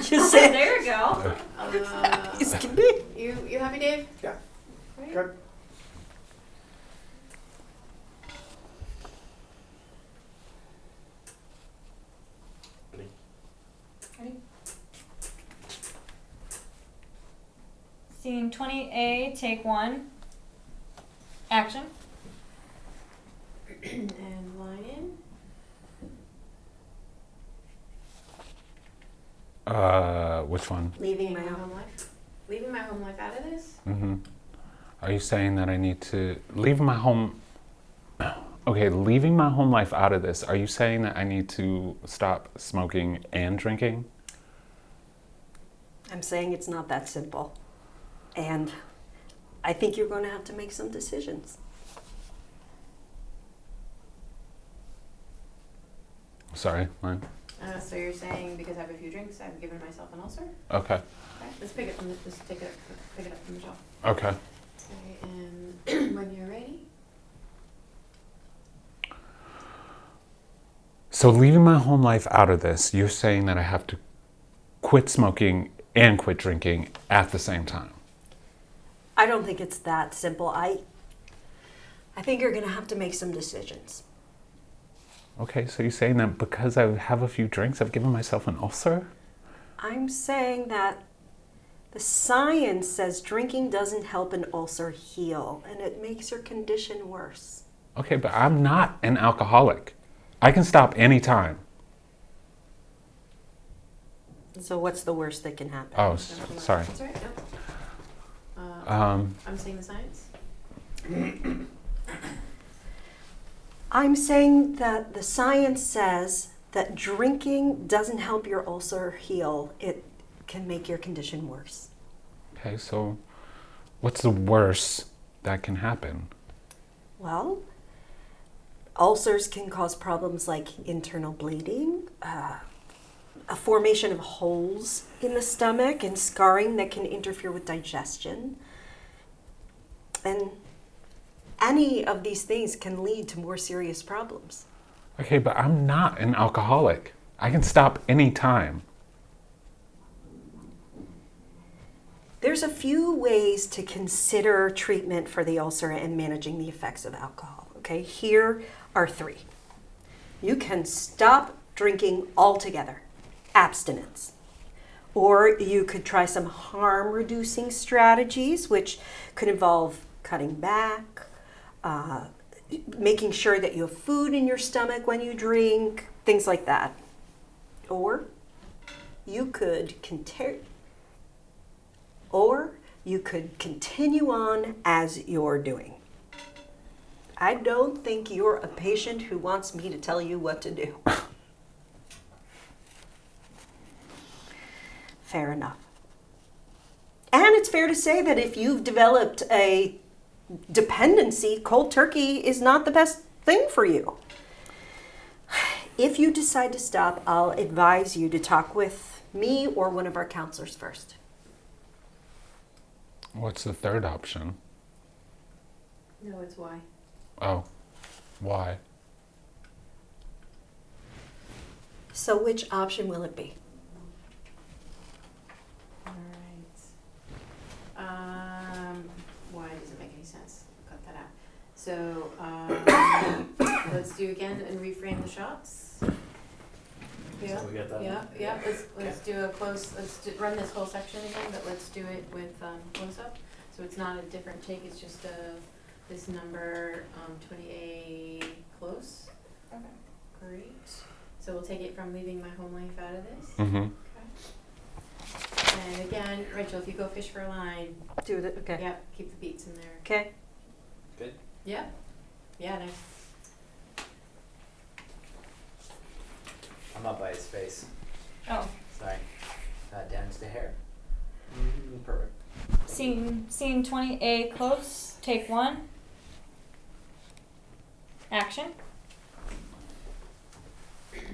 Just say There you go. this can be. You happy, Dave? Yeah. Right. Good. Ready? Scene 20A, take 1. Action. And line in. Which one? Leaving my Leaving home. life. Leaving my home life out of this? Mm-hmm. Are you saying that I need to leave my home? Okay, leaving my home life out of this. Are you saying that I need to stop smoking and drinking? I'm saying it's not that simple. And I think you're going to have to make some decisions. Sorry, line. So you're saying because I have a few drinks, I've given myself an ulcer? Okay. Okay, let's pick it from just pick it up from the shelf. Okay. Okay, and when you're ready. So leaving my home life out of this, you're saying that I have to quit smoking and quit drinking at the same time. I don't think it's that simple. I think you're going to have to make some decisions. Okay, so you're saying that because I have a few drinks, I've given myself an ulcer? I'm saying that the science says drinking doesn't help an ulcer heal, and it makes your condition worse. Okay, but I'm not an alcoholic. I can stop anytime. So what's the worst that can happen? Oh, sorry. That's all right, no. I'm saying the science. I'm saying that the science says that drinking doesn't help your ulcer heal. It can make your condition worse. Okay, so what's the worst that can happen? Well, ulcers can cause problems like internal bleeding, a formation of holes in the stomach, and scarring that can interfere with digestion. And any of these things can lead to more serious problems. Okay, but I'm not an alcoholic. I can stop anytime. There's a few ways to consider treatment for the ulcer and managing the effects of alcohol. Okay, here are 3. You can stop drinking altogether, abstinence. Or you could try some harm reducing strategies, which could involve cutting back, making sure that you have food in your stomach when you drink, things like that. Or you could continue on as you're doing. I don't think you're a patient who wants me to tell you what to do. Fair enough. And it's fair to say that if you've developed a dependency, cold turkey is not the best thing for you. If you decide to stop, I'll advise you to talk with me or one of our counselors first. What's the third option? No, it's why. Oh, why? So which option will it be? All right. Why doesn't make any sense? Cut that out. So let's do again and reframe the shots. Yeah. So we got that. Yeah. Let's do a close. Run this whole section again, but let's do it with close up. So it's not a different take. It's just this number 20A close. Okay. Great. So we'll take it from leaving my home life out of this. Mm-hmm. Okay. And again, Rachel, if you go fish for a line, Do it. Okay. yep, keep the beats in there. Okay. Good. Yeah. Yeah, nice. I'm up by his face. Oh, Sorry. Damage the hair. Perfect. scene 20A, close, take 1. Action. And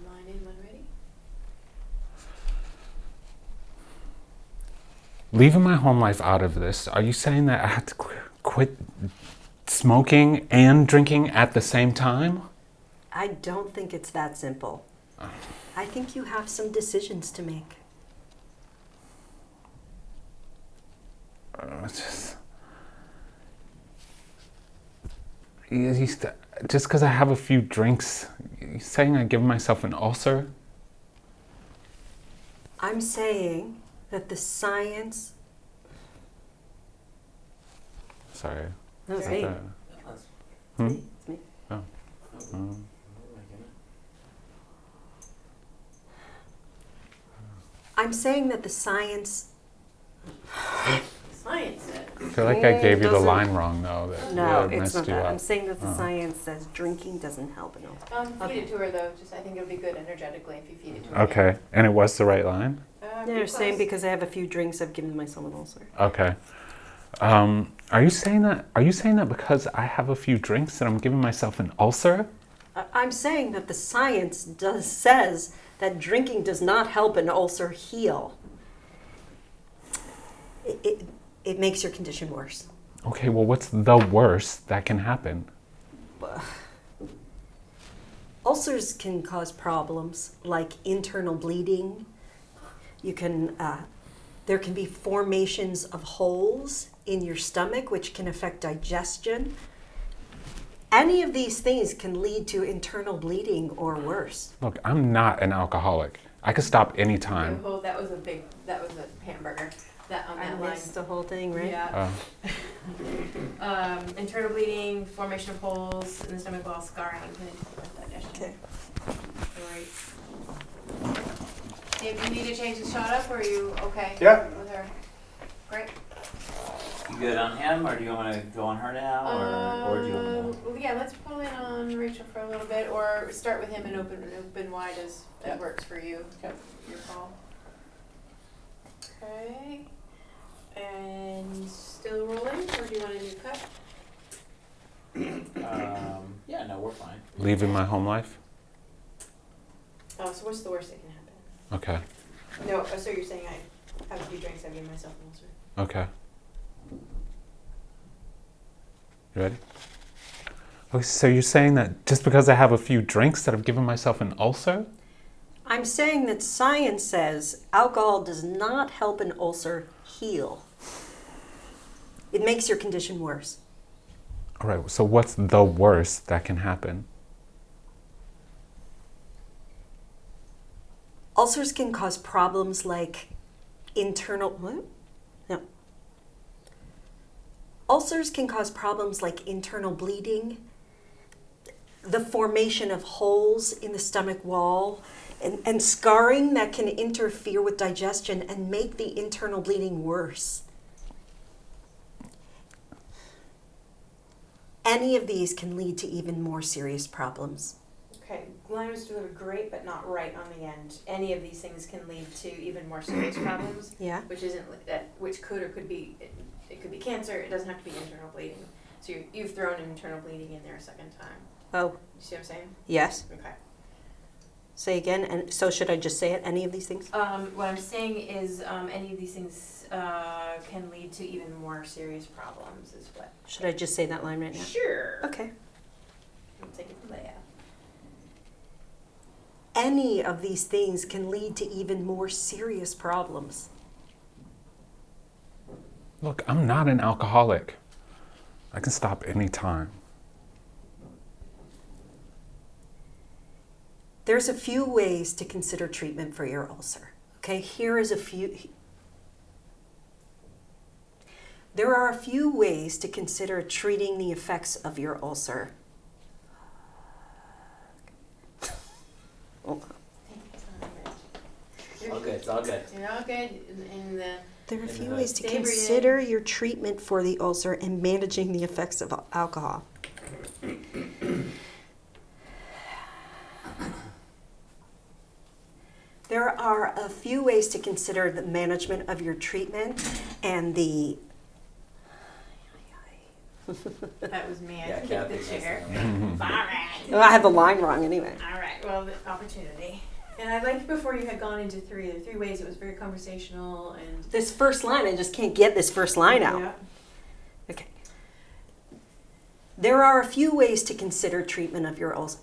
line in when ready. Leaving my home life out of this, are you saying that I have to quit smoking and drinking at the same time? I don't think it's that simple. I think you have some decisions to make. Just just because I have a few drinks, you saying I give myself an ulcer? I'm saying that the science. Sorry. No, it's Sorry. me. That's- Hmm? It's me. Oh. oh my goodness. I'm saying that the science. Science said. I feel like I gave you the Doesn't- line wrong, though. That No, really it's messed not you that. up. I'm saying that the Oh. science says drinking doesn't help at all. Feed Okay. it to her though. Just I think it'll be good energetically if you feed it to her. Okay, and it was the right line? They're saying because I have a few drinks, I've given myself an ulcer. Okay. Are you saying that? Are you saying that because I have a few drinks that I'm giving myself an ulcer? I'm saying that the science says that drinking does not help an ulcer heal. It makes your condition worse. Okay, well, what's the worst that can happen? Ulcers can cause problems like internal bleeding. There can be formations of holes in your stomach, which can affect digestion. Any of these things can lead to internal bleeding or worse. Look, I'm not an alcoholic. I could stop anytime. Oh, that was a hamburger. That on I that line. missed the whole thing, right? Yeah. Oh. Internal bleeding, formation of holes in the stomach wall, scarring, and digestion. Okay. Great. If you need to change the shot up, or are you okay? Yeah. With her. Great. You good on him, or do you want to go on her now, or do you want to? Well, yeah, let's pull in on Rachel for a little bit, or start with him and open wide as that works for you. Okay. Your call. Okay. And still rolling, or do you want a new cut? Yeah, no, we're fine. Leaving my home life? Oh, so what's the worst that can happen? Okay. No, so you're saying I have a few drinks, I give myself an ulcer. Okay. You ready? Okay, so you're saying that just because I have a few drinks that I've given myself an ulcer? I'm saying that science says alcohol does not help an ulcer heal. It makes your condition worse. All right, so what's the worst that can happen? Ulcers can cause problems like internal. What? No. Ulcers can cause problems like internal bleeding, the formation of holes in the stomach wall, and scarring that can interfere with digestion and make the internal bleeding worse. Any of these can lead to even more serious problems. Okay, line was delivered great, but not right on the end. Any of these things can lead to even more serious problems, Yeah? which could or could be, it could be cancer, it doesn't have to be internal bleeding. So you've thrown internal bleeding in there a second time. Oh, You see what I'm saying? yes. Okay. Say again. And so should I just say it? Any of these things? What I'm saying is, any of these things, can lead to even more serious problems is what. Should I just say that line right now? Sure. Okay. We'll take it from there. Any of these things can lead to even more serious problems. Look, I'm not an alcoholic. I can stop anytime. There's a few ways to consider treatment for your ulcer. Okay, here is a few. There are a few ways to consider treating the effects of your ulcer. Oh. All good. It's all good. You're all good in the. There are a In few the ways to stay breathing. consider your treatment for the ulcer and managing the effects of alcohol. There are a few ways to consider the management of your treatment and the. That was me. I Yeah, can Kathy take the messed chair. it up. All right. Oh, I have the line wrong anyway. All right. Well, the opportunity. And I liked before you had gone into the three ways. It was very conversational and. This first line, I just can't get this first line out. Yeah. Okay. There are a few ways to consider treatment of your ulcer.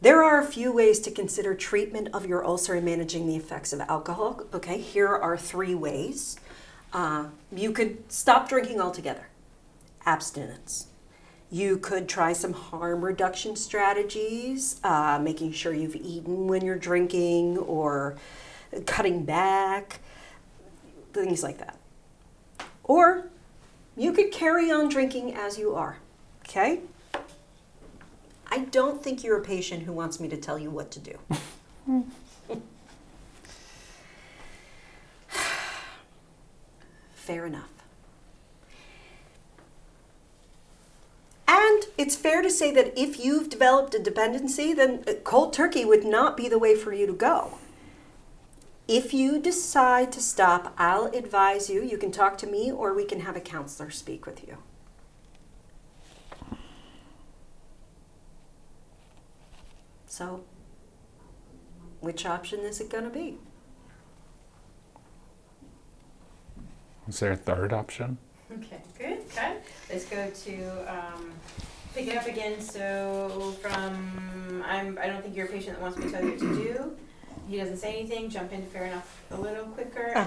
There are a few ways to consider treatment of your ulcer and managing the effects of alcohol. Okay, here are 3 ways. You could stop drinking altogether. Abstinence. You could try some harm reduction strategies, making sure you've eaten when you're drinking or cutting back, things like that. Or you could carry on drinking as you are, okay? I don't think you're a patient who wants me to tell you what to do. Fair enough. And it's fair to say that if you've developed a dependency, then cold turkey would not be the way for you to go. If you decide to stop, I'll advise you. You can talk to me or we can have a counselor speak with you. So, which option is it going to be? Is there a third option? Okay, good. Let's go to pick it up again. So from I don't think you're a patient that wants me to tell you what to do. He doesn't say anything. Jump into fair enough a little quicker.